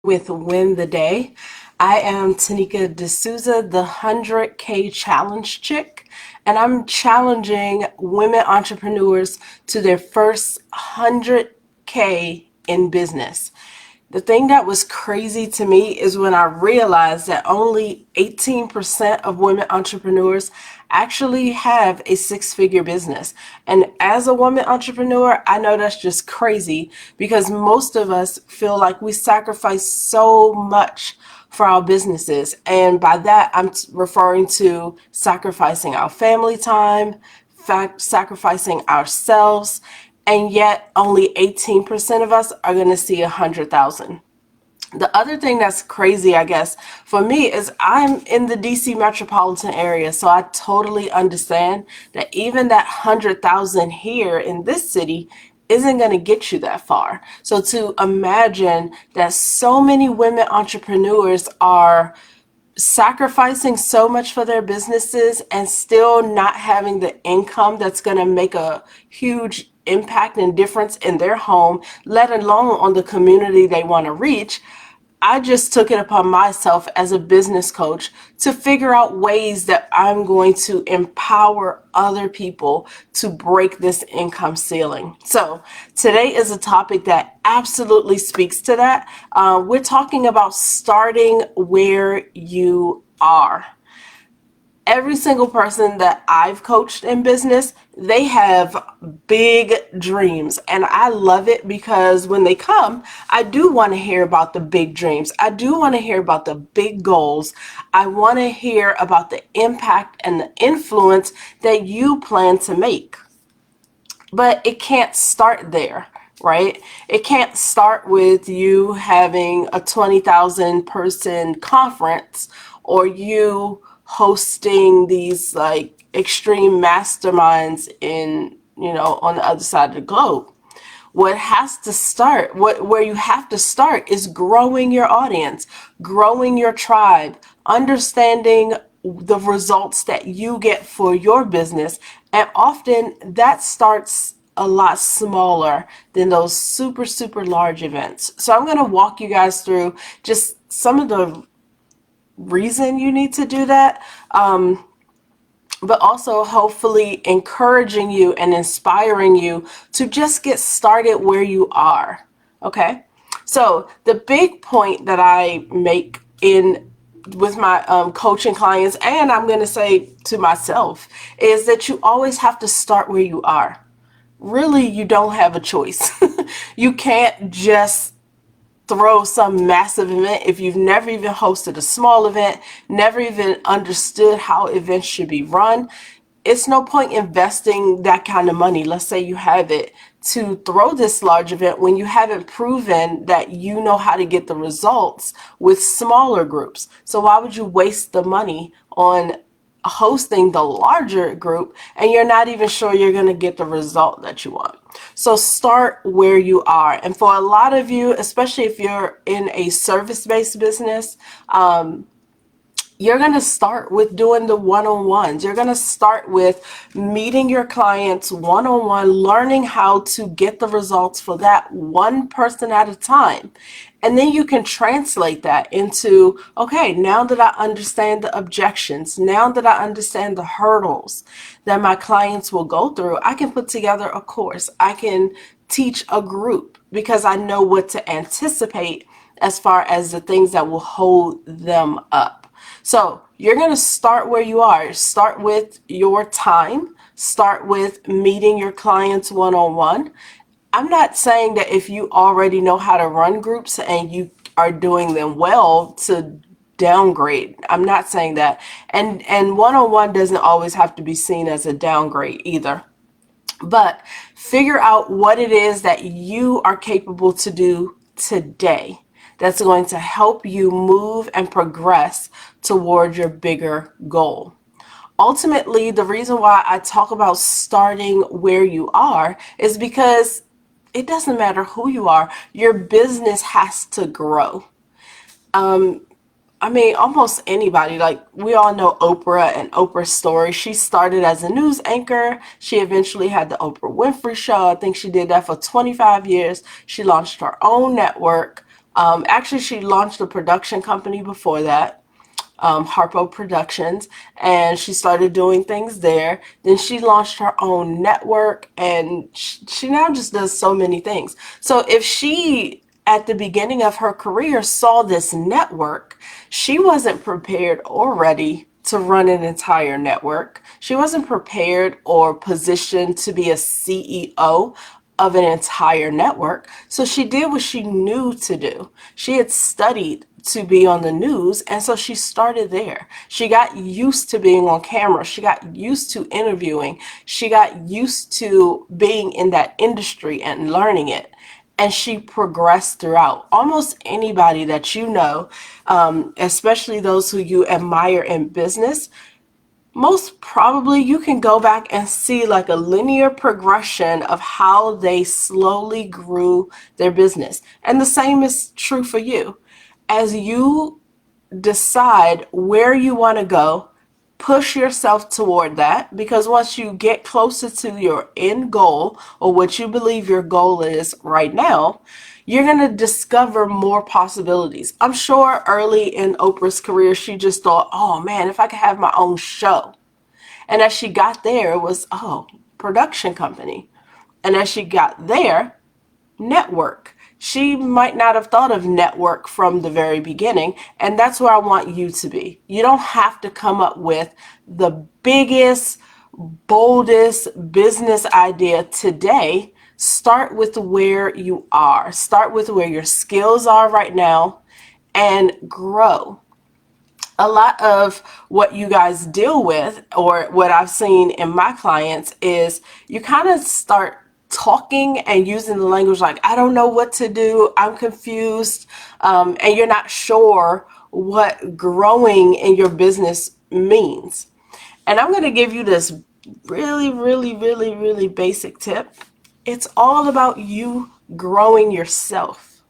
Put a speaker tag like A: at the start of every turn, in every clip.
A: with Win the Day. I am Tanika D'Souza, the 100K Challenge Chick, and I'm challenging women entrepreneurs to their first 100K in business. The thing that was crazy to me is when I realized that only 18% of women entrepreneurs actually have a six-figure business. And as a woman entrepreneur, I know that's just crazy because most of us feel like we sacrifice so much for our businesses. And by that, I'm referring to sacrificing our family time, sacrificing ourselves, and yet only 18% of us are going to see 100,000. The other thing that's crazy, I guess, for me is I'm in the DC metropolitan area, so I totally understand that even that 100,000 here in this city isn't going to get you that far. So to imagine that so many women entrepreneurs are sacrificing so much for their businesses and still not having the income that's going to make a huge impact and difference in their home, let alone on the community they want to reach. I just took it upon myself as a business coach to figure out ways that I'm going to empower other people to break this income ceiling. So today is a topic that absolutely speaks to that. We're talking about starting where you are. Every single person that I've coached in business, they have big dreams. And I love it because when they come, I do want to hear about the big dreams. I do want to hear about the big goals. I want to hear about the impact and the influence that you plan to make. But it can't start there, right? It can't start with you having a 20,000 person conference or you hosting these like extreme masterminds in, on the other side of the globe. What has to start, where you have to start is growing your audience, growing your tribe, understanding the results that you get for your business. And often that starts a lot smaller than those super, super large events. So I'm going to walk you guys through just some of the reason you need to do that. But also hopefully encouraging you and inspiring you to just get started where you are. Okay. So the big point that I make in with my coaching clients, and I'm going to say to myself, is that you always have to start where you are. Really, you don't have a choice. You can't just throw some massive event if you've never even hosted a small event, never even understood how events should be run. It's no point investing that kind of money, let's say you have it, to throw this large event when you haven't proven that you know how to get the results with smaller groups. So why would you waste the money on hosting the larger group and you're not even sure you're going to get the result that you want? So start where you are. And for a lot of you, especially if you're in a service-based business, you're going to start with doing the one-on-ones. You're going to start with meeting your clients one-on-one, learning how to get the results for that one person at a time. And then you can translate that into, okay, now that I understand the objections, now that I understand the hurdles that my clients will go through, I can put together a course. I can teach a group because I know what to anticipate as far as the things that will hold them up. So you're going to start where you are. Start with your time. Start with meeting your clients one-on-one. I'm not saying that if you already know how to run groups and you are doing them well to downgrade. I'm not saying that. And one-on-one doesn't always have to be seen as a downgrade either. But figure out what it is that you are capable to do today that's going to help you move and progress toward your bigger goal. Ultimately, the reason why I talk about starting where you are is because it doesn't matter who you are, your business has to grow. Almost anybody, like we all know Oprah and Oprah's story. She started as a news anchor. She eventually had the Oprah Winfrey Show. I think she did that for 25 years. She launched her own network Actually, she launched a production company before that, Harpo Productions, and she started doing things there. Then she launched her own network, and she now just does so many things. So if she, at the beginning of her career, saw this network, she wasn't prepared or ready to run an entire network. She wasn't prepared or positioned to be a CEO of an entire network. So she did what she knew to do. She had studied to be on the news, and so she started there. She got used to being on camera. She got used to interviewing. She got used to being in that industry and learning it. And she progressed throughout. Almost anybody that you know, especially those who you admire in business, most probably you can go back and see like a linear progression of how they slowly grew their business. And the same is true for you. As you decide where you want to go, push yourself toward that, because once you get closer to your end goal, or what you believe your goal is right now, you're going to discover more possibilities. I'm sure early in Oprah's career, she just thought, oh man, if I could have my own show. And as she got there, it was, oh, production company. And as she got there, network. She might not have thought of network from the very beginning, and that's where I want you to be. You don't have to come up with the biggest, boldest business idea today. Start with where you are. Start with where your skills are right now and grow. A lot of what you guys deal with, or what I've seen in my clients, is you kind of start talking and using the language like, I don't know what to do, I'm confused, and you're not sure what growing in your business means. And I'm going to give you this really basic tip. It's all about you growing yourself.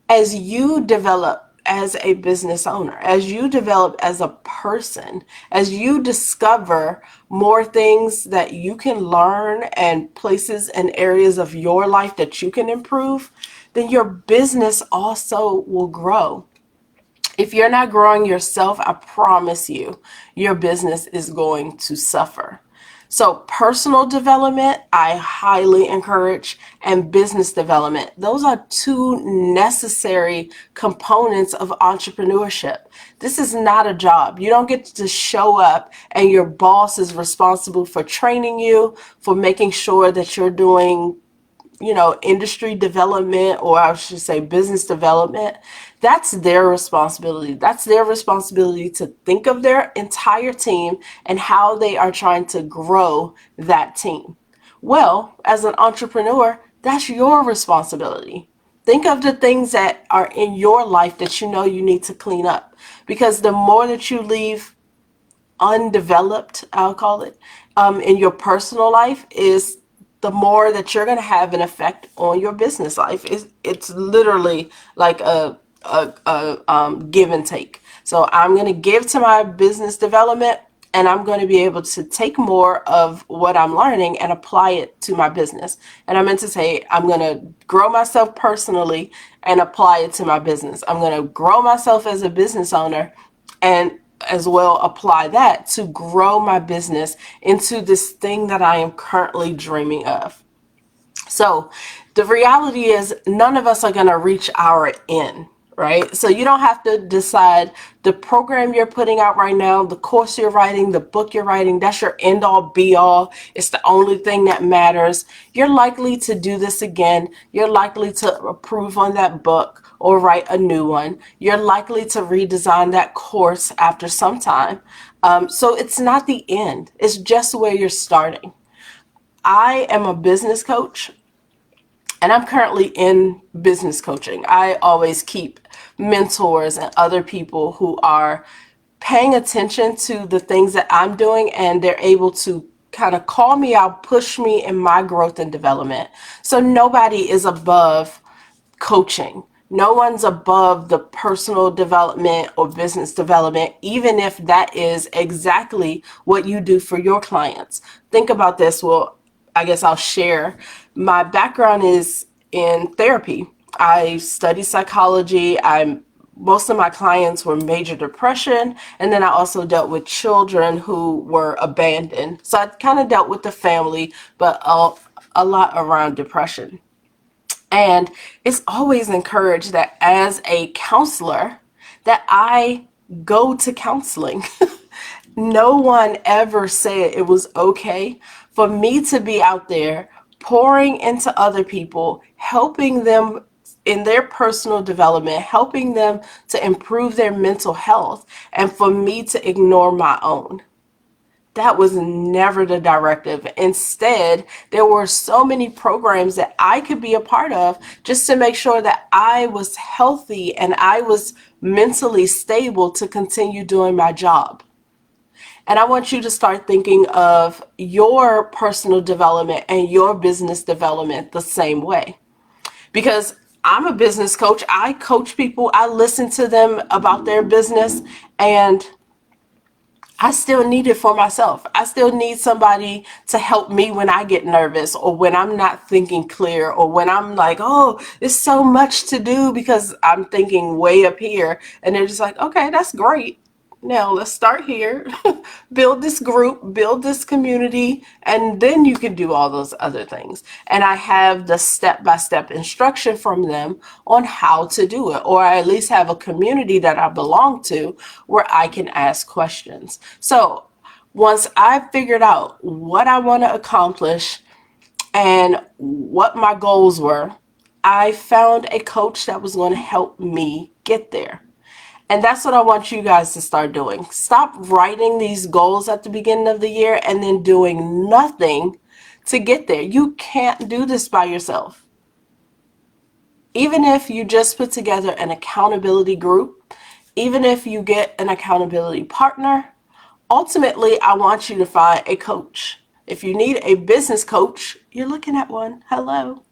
A: As you develop as a business owner, as you develop as a person, as you discover more things that you can learn and places and areas of your life that you can improve, then your business also will grow. If you're not growing yourself, I promise you, your business is going to suffer. So personal development, I highly encourage, and business development. Those are two necessary components of entrepreneurship. This is not a job. You don't get to show up and your boss is responsible for training you, for making sure that you're doing industry development, or I should say business development. That's their responsibility. That's their responsibility to think of their entire team and how they are trying to grow that team. Well, as an entrepreneur, that's your responsibility. Think of the things that are in your life that you know you need to clean up, because the more that you leave undeveloped, I'll call it, in your personal life, is the more that you're going to have an effect on your business life. It's literally like a give and take. So I'm going to give to my business development, and I'm going to be able to take more of what I'm learning and apply it to my business. And I meant to say, I'm going to grow myself personally and apply it to my business. I'm going to grow myself as a business owner and as well apply that to grow my business into this thing that I am currently dreaming of. So the reality is, none of us are going to reach our end, right? So you don't have to decide the program you're putting out right now, the course you're writing, the book you're writing, that's your end all be all. It's the only thing that matters. You're likely to do this again. You're likely to approve on that book or write a new one. You're likely to redesign that course after some time. So it's not the end. It's just where you're starting. I am a business coach, and I'm currently in business coaching. I always keep mentors and other people who are paying attention to the things that I'm doing, and they're able to kind of call me out, push me in my growth and development. So nobody is above coaching. No one's above the personal development or business development, even if that is exactly what you do for your clients. Think about this. Well, I guess I'll share. My background is in therapy. I study psychology. Most of my clients were major depression, and then I also dealt with children who were abandoned. So I kind of dealt with the family, but a lot around depression. And it's always encouraged that as a counselor that I go to counseling. No one ever said it was okay for me to be out there pouring into other people, helping them in their personal development, helping them to improve their mental health, and for me to ignore my own. That was never the directive. Instead, there were so many programs that I could be a part of just to make sure that I was healthy and I was mentally stable to continue doing my job. And I want you to start thinking of your personal development and your business development the same way. Because I'm a business coach. I coach people. I listen to them about their business, and I still need it for myself. I still need somebody to help me when I get nervous or when I'm not thinking clear or when I'm like, oh, there's so much to do because I'm thinking way up here. And they're just like, okay, that's great. Now let's start here, build this group, build this community, and then you can do all those other things. And I have the step-by-step instruction from them on how to do it, or I at least have a community that I belong to where I can ask questions. So once I've figured out what I want to accomplish and what my goals were, I found a coach that was going to help me get there. And that's what I want you guys to start doing. Stop writing these goals at the beginning of the year and then doing nothing to get there. You can't do this by yourself. Even if you just put together an accountability group, even if you get an accountability partner, ultimately, I want you to find a coach. If you need a business coach, you're looking at one. Hello.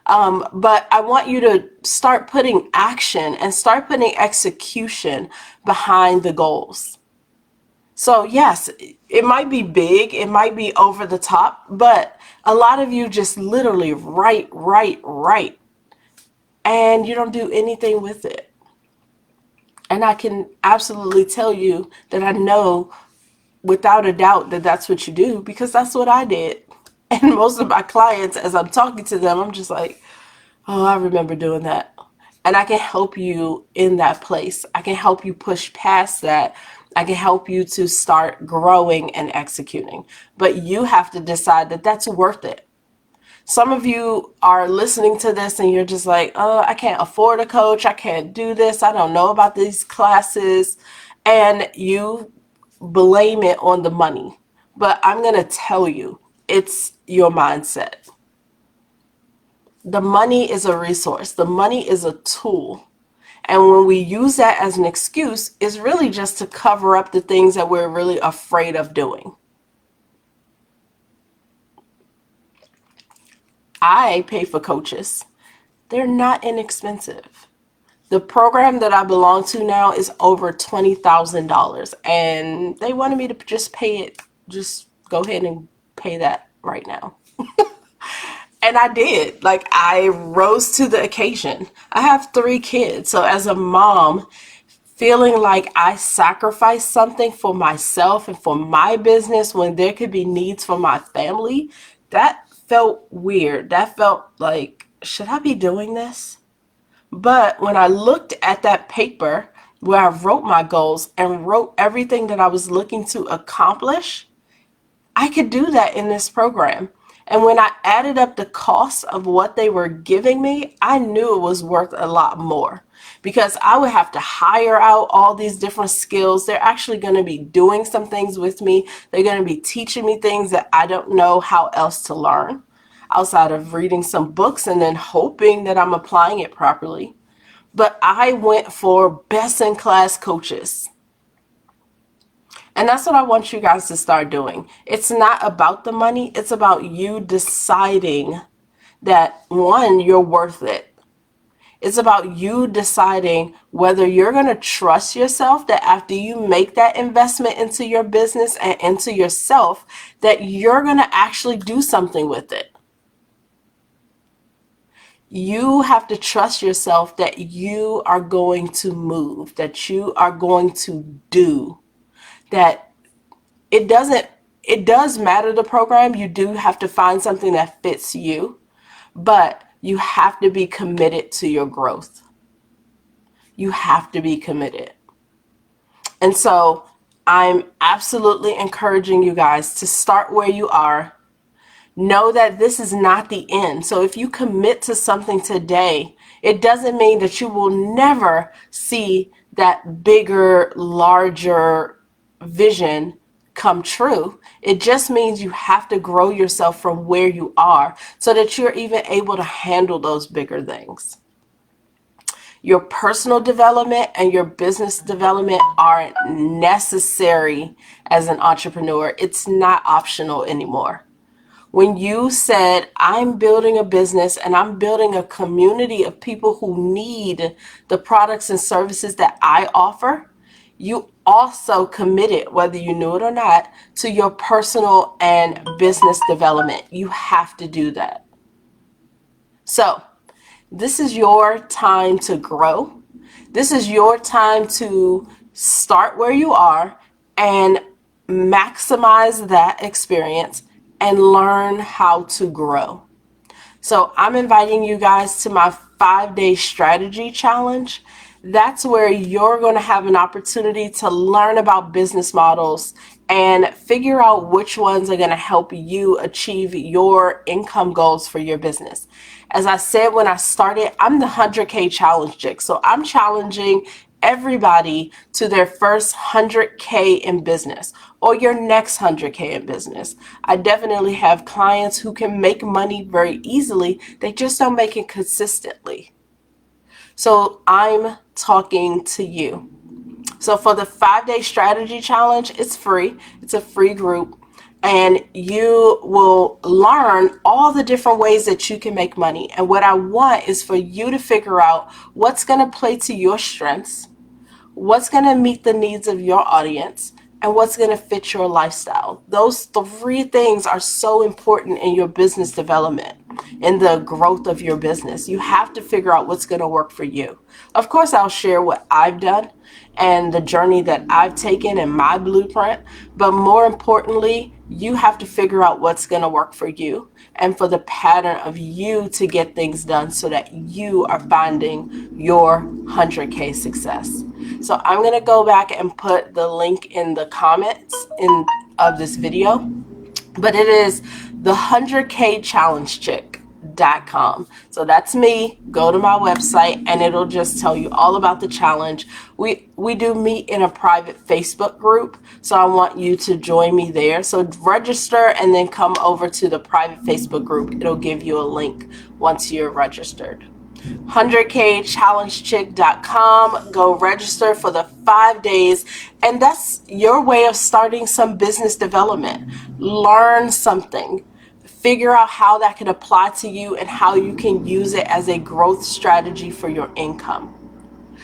A: But I want you to start putting action and start putting execution behind the goals. So yes, it might be big, it might be over the top, but a lot of you just literally write, and you don't do anything with it. And I can absolutely tell you that I know without a doubt that that's what you do because that's what I did. And most of my clients, as I'm talking to them, I'm just like, oh, I remember doing that. And I can help you in that place. I can help you push past that. I can help you to start growing and executing. But you have to decide that that's worth it. Some of you are listening to this and you're just like, oh, I can't afford a coach. I can't do this. I don't know about these classes. And you blame it on the money. But I'm going to tell you, it's your mindset. The money is a resource. The money is a tool. And when we use that as an excuse, it's really just to cover up the things that we're really afraid of doing. I pay for coaches. They're not inexpensive. The program that I belong to now is over $20,000, and they wanted me to just pay it. Just go ahead and pay that right now. And I did. Like, I rose to the occasion. I have 3 kids. So as a mom, feeling like I sacrificed something for myself and for my business when there could be needs for my family, that felt weird. That felt like, should I be doing this? But when I looked at that paper where I wrote my goals and wrote everything that I was looking to accomplish, I could do that in this program. And when I added up the cost of what they were giving me, I knew it was worth a lot more because I would have to hire out all these different skills. They're actually going to be doing some things with me. They're going to be teaching me things that I don't know how else to learn outside of reading some books and then hoping that I'm applying it properly. But I went for best in class coaches. And that's what I want you guys to start doing. It's not about the money. It's about you deciding that, one, you're worth it. It's about you deciding whether you're going to trust yourself that after you make that investment into your business and into yourself, that you're going to actually do something with it. You have to trust yourself that you are going to move, that you are going to do, that it does matter the program. You do have to find something that fits you, but you have to be committed to your growth. You have to be committed. And so I'm absolutely encouraging you guys to start where you are. Know that this is not the end. So if you commit to something today, it doesn't mean that you will never see that bigger, larger vision come true. It just means you have to grow yourself from where you are so that you're even able to handle those bigger things. Your personal development and your business development are necessary as an entrepreneur. It's not optional anymore. When you said, I'm building a business and I'm building a community of people who need the products and services that I offer, you also committed, whether you knew it or not, to your personal and business development. You have to do that. So, this is your time to grow. This is your time to start where you are and maximize that experience and learn how to grow. So I'm inviting you guys to my 5-day strategy challenge. That's where you're going to have an opportunity to learn about business models and figure out which ones are going to help you achieve your income goals for your business. As I said when I started, I'm the 100K challenge chick. So I'm challenging everybody to their first 100K in business or your next 100K in business. I definitely have clients who can make money very easily. They just don't make it consistently. So I'm talking to you. So for the 5-day strategy challenge, it's free. It's a free group. And you will learn all the different ways that you can make money. And what I want is for you to figure out what's going to play to your strengths, what's going to meet the needs of your audience, and what's going to fit your lifestyle. Those 3 things are so important in your business development, in the growth of your business. You have to figure out what's going to work for you. Of course, I'll share what I've done and the journey that I've taken and my blueprint, but more importantly, you have to figure out what's going to work for you and for the pattern of you to get things done so that you are finding your 100K success. So I'm going to go back and put the link in the comments of this video, but it is the 100kchallengechick.com. So that's me. Go to my website and it'll just tell you all about the challenge. We do meet in a private Facebook group, so I want you to join me there. So register and then come over to the private Facebook group. It'll give you a link once you're registered. 100kchallengechick.com. Go register for the 5 days, and that's your way of starting some business development. Learn something. Figure out how that can apply to you and how you can use it as a growth strategy for your income.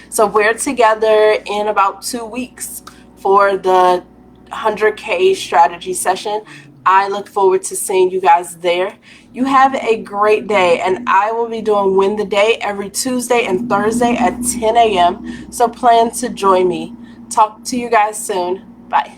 A: So we're together in about 2 weeks for the 100K strategy session. I look forward to seeing you guys there. You have a great day, and I will be doing Win the Day every Tuesday and Thursday at 10 a.m. So plan to join me. Talk to you guys soon. Bye.